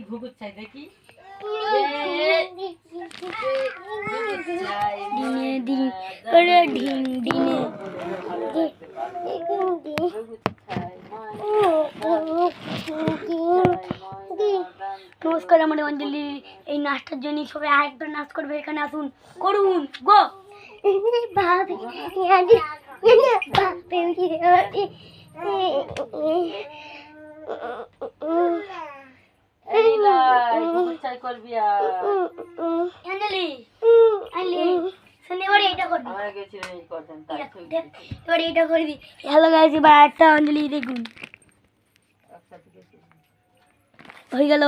ঘুঘুর চাই দেখি নমস্কার আমাদের অঞ্জলি এই নাচটার জন্য সবাই আরেকবার নাচ করবে এখানে আসুন করুন গো করবি অঞ্জলি এবারে এটা করবি এবারে এটা করবি হ্যালো গাইস এবার একটা অঞ্জলি দেখুন হয়ে গেল।